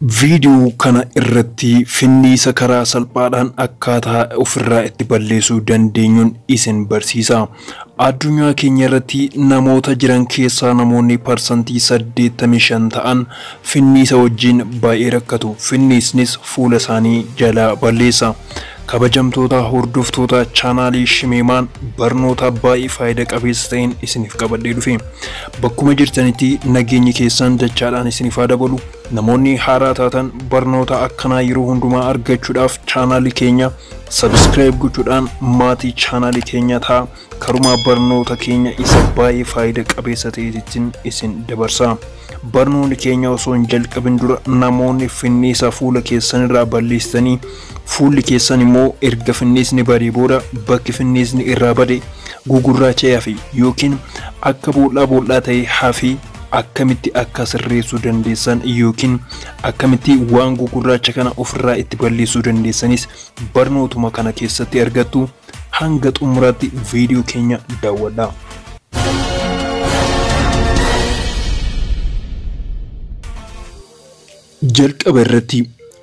Video kana irratti finniisa karaa salphaadhaan akkaataa ofirraa itti balleessuu dandeenyuun isin barsiisa. Addunyaa keenya irratti namoota jiran keessaa namoonni parsantii 85 ta'an finniisa wajjin baay'ee rakkatu. Finniisnis fuula isaanii jalaa balleessa. Kabajamtoota hordoftoota chaanaalii Shimeemaan barnoota baay'ee faayidaa qabeessa ta'een isiniif qabadhee dhufe. Bakkuma jirtanitti nageenyi keessan dachaadhaan isiniif haa dabalu. Namoonni haaraa taatan barnoota akkanaa yeroo hundumaa argachuudhaaf chaanaalii keenya subscribe gochuudhaan maatii chaanaalii keenya ta'a. Karuma barnoota keenya isa baay'ee faayidaa qabeessa ta'eetiin isin dabarsa. Barnoonni keenya osoo hin jalqabin dura namoonni finniisa fuula keessan irraa balleessanii fuulli keessan immoo erga finniisni badee booda bakki finniisni irraa bade gugurraacha'ee hafe yookiin akka bool'aa ta'e hafe akkamitti akka sirreessuu dandeessan yookiin akkamitti waan gugurraacha kana ofirraa itti balleessuu dandeessanis barnootuma kana keessatti argattu. Hanga xumuraatti viidiyoo keenya daawwadhaa. Jalqaba irratti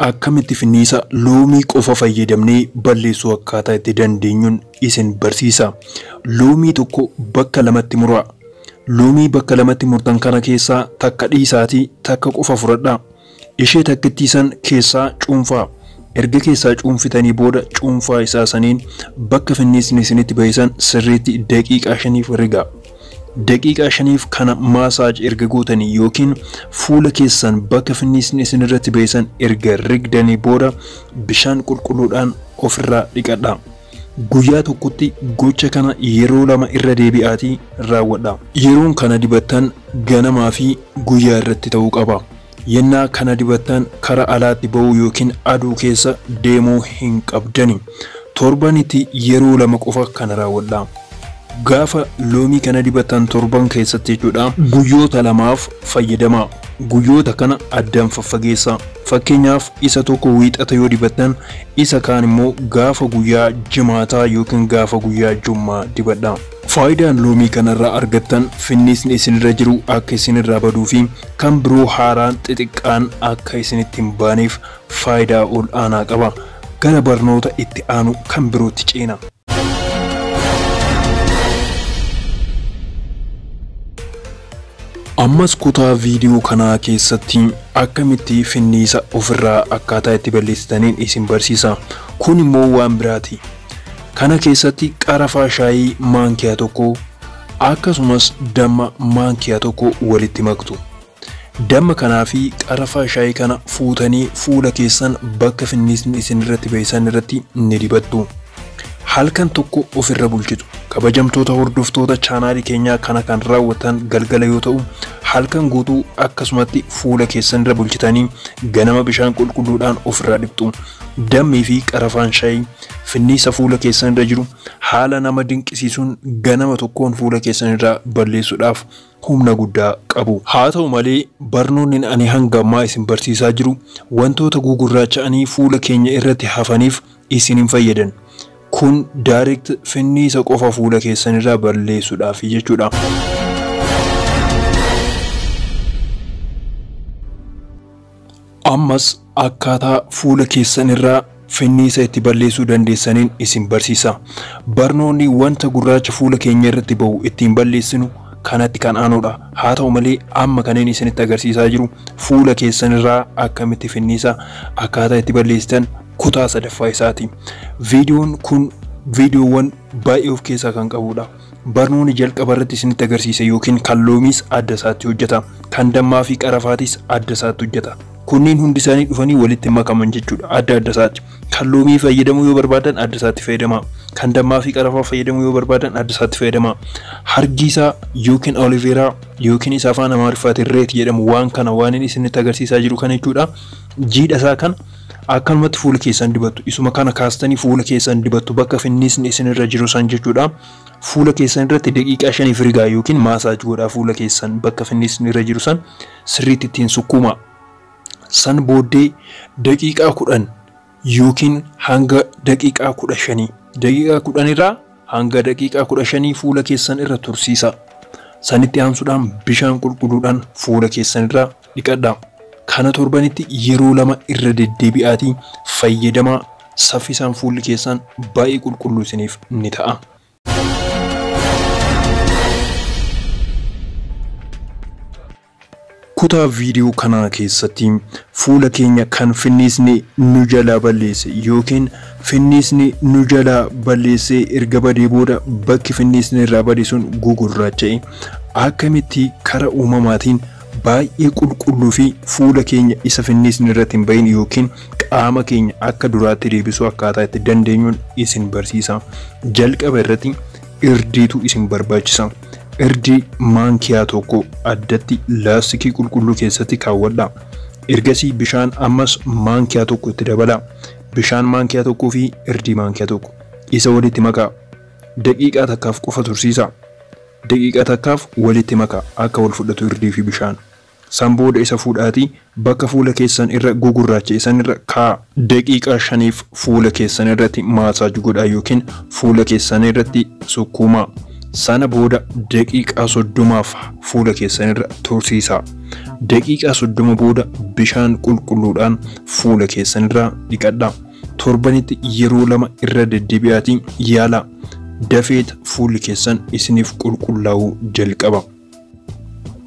akkamitti finniisa loomii qofa fayyadamnee balleessuu akkaataa itti dandeenyuun isin barsiisa. Loomii tokko bakka lamatti muraa. Loomii bakka lamatti murtan kana keessaa takka dhiisaatii takka qofa fudhadhaa. Ishee takkittiisan keessaa cuunfaa. Erga keessaa cuunfitanii booda cuunfaa isaa saniin bakka finniisni isinitti bahisan sirriitti daqiiqaa 5 rigaa. Daqiiqaa 5 kana maasaaj erga gootanii yookiin fuula keessan bakka finniisni isinirratti bahisan erga rigdanii booda bishaan qulqulluudhaan ofirraa dhiqadhaa. Guyyaa tokkotti gocha kana yeroo 2 irra deebi'aatii raawwadhaa. Yeroon kana dibattan ganamaa fi guyyaa irratti ta'uu qaba. Yennaa kana dibattan kara alaatti ba'uu yookiin aduu keessa deemuu hin qabdani. Torbanitti yeroo 2 qofa kana raawwadhaa. Gaafa loomii kana dibattan torban keessatti jechuudha guyyoota 2f fayyadamaa. Guyyoota kana addaan faffageessaa. Fakkeenyaaf isa tokko wiixata yoo dibattan isa kaan immoo gaafa guyyaa jimaataa yookiin gaafa guyyaa jummaa dibadhaa. Faayidaan loomii kanarraa argattan finniisni isinirra jiru akka isinirraa baduu fi kan biroo haaraan xixiqqaan akka isinitti hin baaneef faayidaa ol aanaa qaba. Gara barnoota itti aanu kan birootti ceena. Ammas kutaa viidiyoo kanaa keessatti akkamitti finniisa ofirraa akkaataa itti balleessitaniin isin barsiisa. Kun immoo waan biraati. Kana keessatti qarafaa shaayii maankiyaa tokko akkasumas damma maankiyaa tokko walitti maktu. Damma kanaa fi qarafaa shaayii kana fuutanii fuula keessan bakka finniisni isinirratti bahisan irratti ni dibattu. Halkan tokko ofirra bulchitu. Kabajamtoota hordoftoota chaanaalii keenyaa kana kan raawwatan galgala yoo ta'u halkan guutuu akkasumatti fuula keessan irra bulchitanii ganama bishaan qulqulluudhaan ofirraa dhiqxu. Dammii fi qarafaan shaayii finniisa fuula keessan irra jiru haala nama dinqisiisuun ganama tokkoon fuula keessan irraa balleessuudhaaf humna guddaa qabu. Haa ta'u malee barnoonni ani hanga ammaa isin barsiisaa jiru wantoota gugurraacha'anii fuula keenya irratti hafaniif isin hin fayyadan. Kun direct finniisa qofa fuula keessan irraa balleessuudhaaf jechuudha. Ammas akkaataa fuula keessan irraa finniisa itti balleessuu dandeessaniin isin barsiisa. Barnoonni wanta gurraacha fuula keenya irratti bahu ittiin balleessinu kanatti kan aanudha. Haa ta'u malee amma kanneen isinitti agarsiisaa jiru fuula keessan irraa akkamitti finniisa akkaataa itti balleessitan kutaa sadaffaa isaati. Viidiyoon kun viidiyoowwan baay'ee of keessaa kan qabudha. Barnoonni jalqaba irratti isinitti agarsiise yookiin kan loomiis adda isaatti hojjeta. Kan dammaa fi qarafaatis adda isaatti hojjeta. Kunniin hundi isaanii dhufanii walitti makaman jechuudha. Adda isaatti. Kan loomii fayyadamuu yoo barbaadan adda isaatti fayyadamaa. Kan dammaa fi qarafaa fayyadamuu yoo barbaadan adda isaatti fayyadamaa. Hargisaa yookiin oliveeraa yookiin isa afaan Amaariffaatiin reet jedhamu waan kana waan inni isinitti agarsiisaa jiru kana jechuudha. Jiidha isaa kan akkanumatti fuula keessan dibattu. Isuma kana kaastanii fuula keessan dibattu bakka finniisni isinirra jiru san jechuudha. Fuula keessan irratti daqiiqaa 5 rigaa yookiin maasaaj godhaa fuula keessan bakka finniisni irra jiru san sirriitti ittiin sukkuma. San booddee daqiiqaa 10 yookiin hanga daqiiqaa 15. Daqiiqaa 10 irraa hanga daqiiqaa 15 fuula keessan irra tursiisa. Sanitti aansuudhaan bishaan qulqulluudhaan fuula keessan irraa dhiqadhaa. Kana torbanitti yeroo lama irra deddeebi'aatii fayyadamaa. Saffisaan fuulli keessan baay'ee qulqulluu isiniif ni ta'a. Kutaa viidiyoo kanaa keessatti fuula keenya kan finniisni nu jalaa balleesse yookiin finniisni nu jalaa balleessee erga badee booda bakki finniisni irraa bade sun gugurraacha'e akkamitti karaa uumamaatiin baay'ee qulqulluu fi fuula keenya isa finniisni irratti hin bahin yookiin qaama keenya akka duraatti deebisuu akkaataa itti dandeenyuun isin barsiisa. Jalqaba irratti irdiitu isin barbaachisa. Irdii maankiyaa tokko addatti laastikii qulqulluu keessatti kaawwadha. Ergasii bishaan ammas maankiyaa tokko itti dabala. Bishaan maankiyaa tokkoo fi irdii maankiyaa tokko isa walitti makaa. Daqiiqaa takkaaf qofa tursiisa. Daqiiqaa takkaaf walitti makaa akka wal fudhatu irdii fi bishaan. San booda isa fuudhaatii bakka fuula keessan irra gugurraacha isan irra kaa. Daqiiqaa 5 fuula keessan irratti maasaaj godhaa yookiin fuula keessan irratti sukkuumaa. Sana booda daqiiqaa 30 fuula keessan irra tursiisa. Daqiiqaa 30 booda bishaan qulqulluudhaan fuula keessan irra dhiqadhaa. Torbanitti yeroo lama irra deddeebi'aatii yaala. Dafeet fuulli keessan isiniif qulqullaa'uu jalqaba.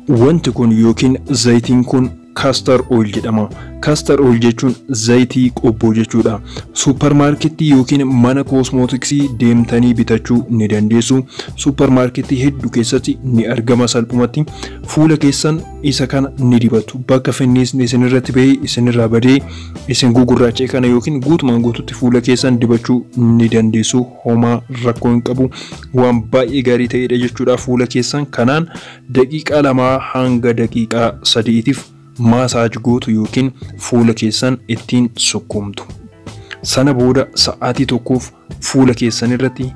Wanti kun yookiin zayitiin kun castor oil jedhama. Castor oil jechuun zayitii qobboo jechuudha. Supermarketii yookiin mana kosmootiksii deemtanii bitachuu ni dandeessu. Supermarketii hedduu keessatti ni argama salphumatti. Fuula keessan isa kana ni dibatu. Bakka finniisni isin irratti bahee isin irraa badee isin gugurraacha'e kana yookiin guutumaan guututti fuula keessan dibachuu ni dandeessu. Homaa rakkoo hin qabu. Waan baay'ee gaarii ta'edha jechuudha fuula keessan. Kanaan daqiiqaa 2 hanga daqiiqaa 3tiif maasaaj gootu yookiin fuula keessan ittiin sukkumtu. Sana booda sa'aatii tokkoof fuula keessan irratti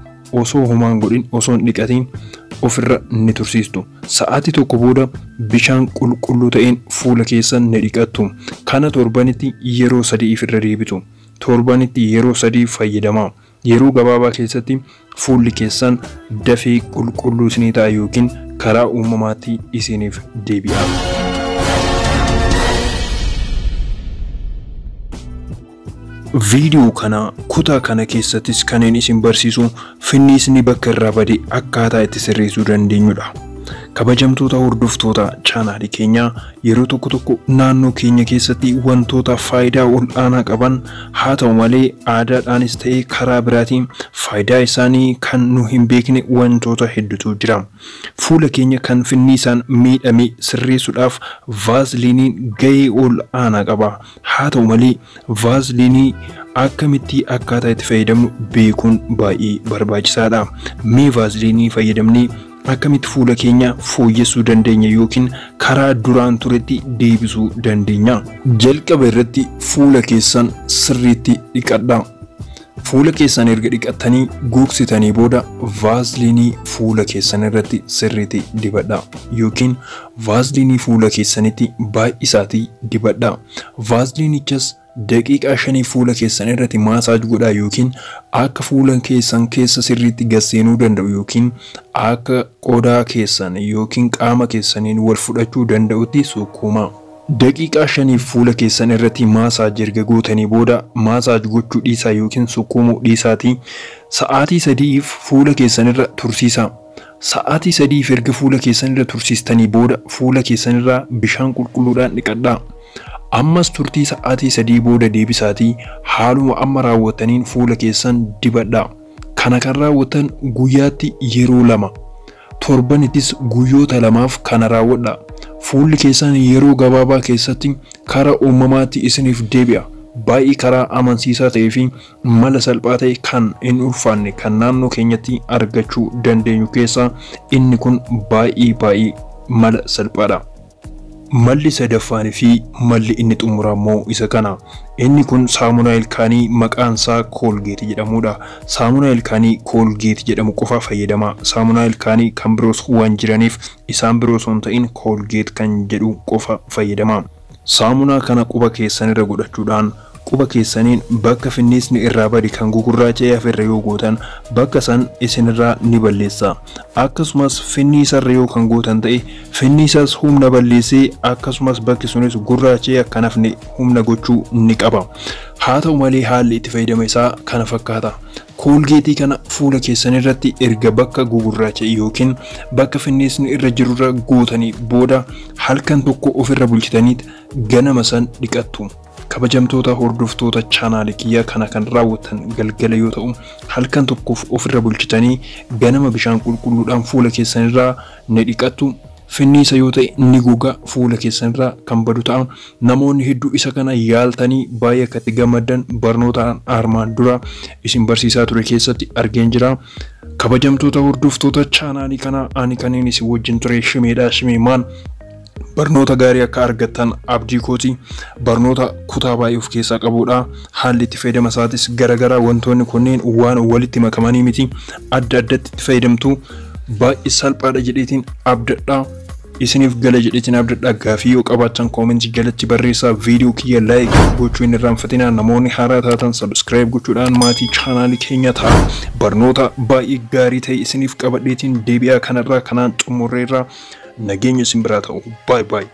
osoo homaan godhin osoo hin dhiqatiin ofirra ni tursiistu. Sa'aatii tokko booda bishaan qulqulluu ta'een fuula keessan ni dhiqattu. Kana torbanitti yeroo 3 irra deebitu. Torbanitti yeroo 3 fayyadamaa. Yeroo gabaabaa keessatti fuulli keessan dafee qulqulluu isinii ta'a yookiin karaa uumamaatti isiniif deebi'a. Viidiyoo kana kutaa kana keessattis kanneen isin barsiisu finniisni bakka irraa bade akkaataa itti sirreessuu dandeenyudha. Kabajamtoota hordoftoota chaanaalii keenyaa yeroo tokko naannoo keenya keessatti wantoota faayidaa ol'aanaa qaban haa ta'u malee aadaadhaanis ta'ee karaa biraatiin faayidaa isaanii kan nu hin beekne wantoota hedduutu jira. Fuula keenya kan finniisaan miidhame sirreessuudhaaf vaaziliiniin gahee ol'aanaa qaba. Haa ta'u malee vaaziliinii akkamitti akkaataa itti fayyadamnu beekuun baay'ee barbaachisaadha. Mee vaaziliinii fayyadamnee akkamitti fuula keenya fooyyessuu dandeenya yookiin karaa duraan turetti deebisuu dandeenya? Jalqaba irratti fuula keessan sirriitti dhiqadhaa. Fuula keessan erga dhiqattanii gogsitanii booda vaaziliinii fuula keessan irratti sirriitti dibadhaa yookiin vaaziliinii fuula keessanitti baay'isaatii dibadhaa. Vaaziliinichas daqiiqaa 5 fuula keessan irratti maasaaj godhaa yookiin akka fuula keessan keessa sirriitti gasseenuu danda'u yookiin akka qodaa keessan yookiin qaama keessaniin wal fudhachuu danda'utti sukkuumaa. Daqiiqaa 5 fuula keessan irratti maasaaj erga gootanii booda maasaaj gochuu dhiisaa yookiin sukkuumuu dhiisaatii sa'aatii 3 fuula keessan irra tursiisaa. Sa'aatii 3 erga fuula keessan irra tursiistanii booda fuula keessan irraa bishaan qulqulluudhaan dhiqadhaa. Ammas turtii sa'aatii 3 booda deebisaatii haaluma amma raawwataniin fuula keessan dibadhaa. Kana kan raawwatan guyyaatti yeroo 2. Torbanittis guyyoota 2f kana raawwadhaa. Fuulli keessan yeroo gabaabaa keessatti karaa uumamaatti isiniif deebi'a. Baay'ee karaa amansiisaa ta'ee fi mala salphaa ta'e kan hin ulfaanne kan naannoo keenyatti argachuu dandeenyu keessaa inni kun baay'ee mala salphaadha. Malli sadaffaan fi malli inni xumuramu isa kana. Inni kun saamunaa ilkaanii maqaan isaa Colgate jedhamudha. Saamunaa ilkaanii Colgate jedhamu qofa fayyadama. Saamunaa ilkaanii kan biroos waan jiraniif isaan biroos hin ta'in Colgate kan jedhu qofa fayyadama. Saamunaa kana quba keessan irra godhachuudhaan quba keessaniin bakka finniisni irraa badi kan gugurraacha'ee hafirra yoo gootan bakka san isinirraa ni balleessa. Akkasumas finniisarra yoo kan gootan ta'e finniisas humna balleessee akkasumas bakki sunis gurraacha'ee akka hafne humna gochuu ni qaba. Haa ta'u malee haalli itti fayyadama isaa kana fakkaata. Koolgeetii kana fuula keessan irratti erga bakka gugurraacha'e yookiin bakka finniisni irra jirurra gootanii booda halkan tokko ofirra bulchitaniit ganama san dhiqattu. Kabajamtoota hordoftoota chaanaalii kiyyaa kana kan raawwatan galgala yoo ta'u halkan tokkoof ofirra bulchitanii ganama bishaan qulqulluudhaan fuula keessanirraa ni dhiqattu. Finniisa yoo ta'e ni goga fuula keessanirraa kan badu ta'a. Namoonni hedduu isa kana yaaltanii baay'ee akka itti gammadan barnoota armaan dura isin barsiisaa ture keessatti argeen jira. Kabajamtoota hordoftoota chaanaalii kana ani kaniin isin wajjin ture Shimeedha. Shimeemaan barnoota gaarii akka argattan abdii kooti. Barnoota kutaa baay'ee of keessaa qabudha. Haalli itti fayyadama isaatis garagaraa wantoonni kunneen waan walitti makamanii miti. Adda addatti itti fayyadamtu. Baay'ee salphaadha jedheetiin abdadha. Isiniif gala jedheetiin abdadha. Gaafii yoo qabaattan koomentii jalatti barreessaa. Viidiyoo kiyya laayik gochuu hin irraanfatinaa. Namoonni haaraa taatan sabskiraayib gochuudhaan maatii chaanaalii keenya ta'a. Barnoota baay'ee gaarii ta'e isiniif qabadheetiin deebi'aa kanarraa kanaan xumurreerraa nageenya isin biraa ta'u. Baay baay.